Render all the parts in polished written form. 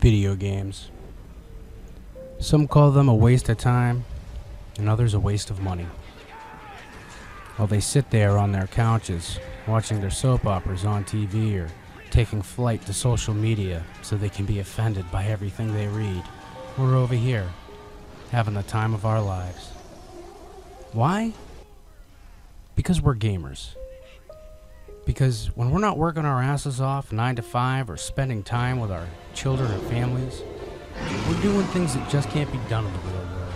Video games. Some call them a waste of time, and others a waste of money. While they sit there on their couches, watching their soap operas on TV or taking flight to social media so they can be offended by everything they read, we're over here, having the time of our lives. Why? Because we're gamers. Because when we're not working our asses off 9 to 5 or spending time with our children and families, we're doing things that just can't be done in the real world.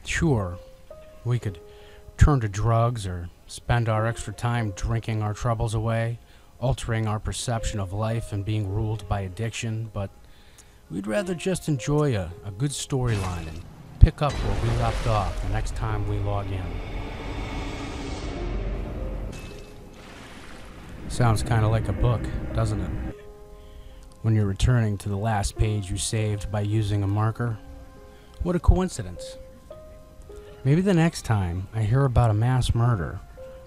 Sure, we could turn to drugs or spend our extra time drinking our troubles away, altering our perception of life and being ruled by addiction, but we'd rather just enjoy a good storyline and pick up where we left off the next time we log in. Sounds kind of like a book, doesn't it? When you're returning to the last page you saved by using a marker. What a coincidence. Maybe the next time I hear about a mass murder,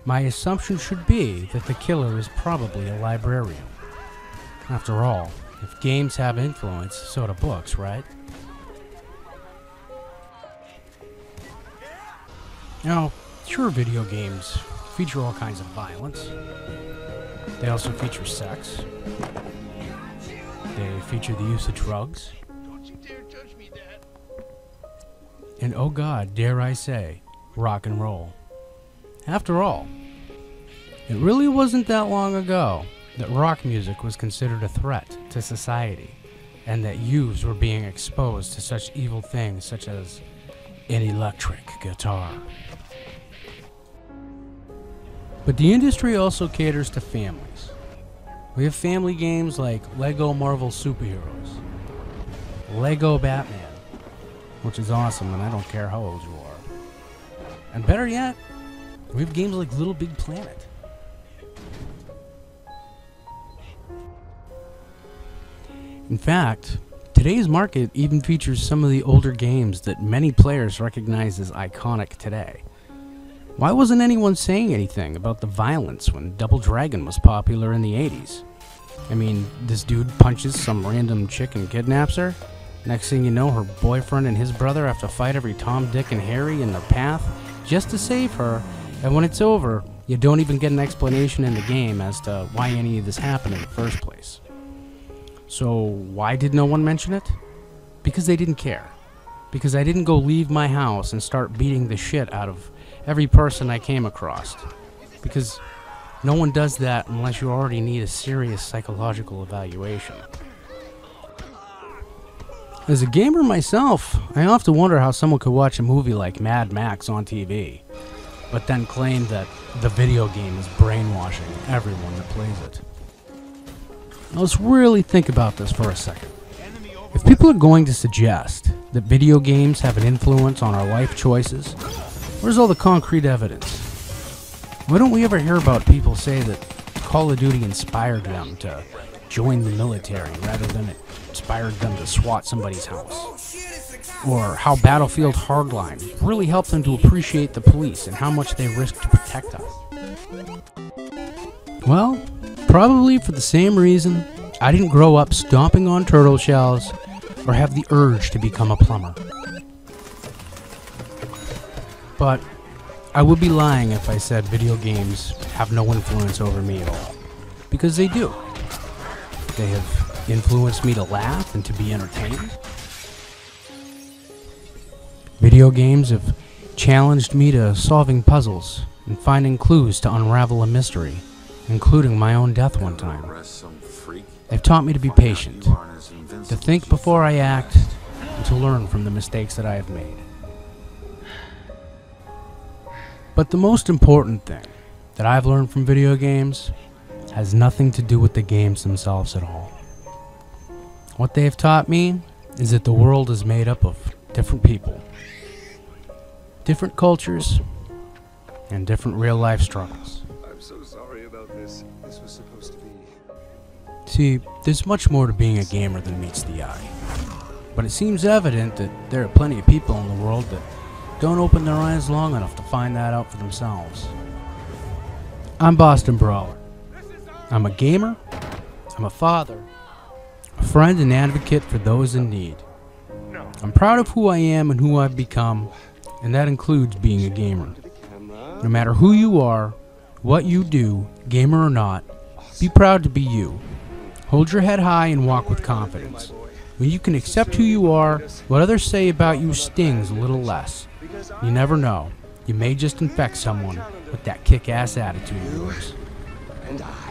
my assumption should be that the killer is probably a librarian. After all, if games have influence, so do books, right? Now, sure, video games feature all kinds of violence. They also feature sex. They feature the use of drugs. Don't you dare judge me, Dad. And oh God, dare I say, rock and roll. After all, it really wasn't that long ago that rock music was considered a threat to society, and that youths were being exposed to such evil things such as an electric guitar. But the industry also caters to families. We have family games like Lego Marvel Superheroes, Lego Batman, which is awesome and I don't care how old you are. And better yet, we have games like Little Big Planet. In fact, today's market even features some of the older games that many players recognize as iconic today. Why wasn't anyone saying anything about the violence when Double Dragon was popular in the 80s? I mean, this dude punches some random chick and kidnaps her. Next thing you know, her boyfriend and his brother have to fight every Tom, Dick, and Harry in their path just to save her. And when it's over, you don't even get an explanation in the game as to why any of this happened in the first place. So why did no one mention it? Because they didn't care. Because I didn't go leave my house and start beating the shit out of every person I came across. Because no one does that unless you already need a serious psychological evaluation. As a gamer myself, I often wonder how someone could watch a movie like Mad Max on TV, but then claim that the video game is brainwashing everyone that plays it. Now let's really think about this for a second. If people are going to suggest that video games have an influence on our life choices, where's all the concrete evidence? Why don't we ever hear about people say that Call of Duty inspired them to join the military rather than it inspired them to SWAT somebody's house? Or how Battlefield Hardline really helped them to appreciate the police and how much they risked to protect us? Well, probably for the same reason I didn't grow up stomping on turtle shells or have the urge to become a plumber. But I would be lying if I said video games have no influence over me at all. Because they do. They have influenced me to laugh and to be entertained. Video games have challenged me to solving puzzles and finding clues to unravel a mystery, including my own death one time. They've taught me to be patient, to think before I act, and to learn from the mistakes that I have made. But the most important thing that I've learned from video games has nothing to do with the games themselves at all. What they have taught me is that the world is made up of different people, different cultures, and different real-life struggles. I'm so sorry about this. This was supposed to be... See, there's much more to being a gamer than meets the eye. But it seems evident that there are plenty of people in the world that don't open their eyes long enough to find that out for themselves. I'm Boston Brawler. I'm a gamer, I'm a father, a friend and advocate for those in need. No. I'm proud of who I am and who I've become, and that includes being a gamer. No matter who you are, what you do, gamer or not, be proud to be you. Hold your head high and walk with confidence. When you can accept who you are, what others say about you stings a little less. You never know. You may just infect someone with that kick-ass attitude of yours. And I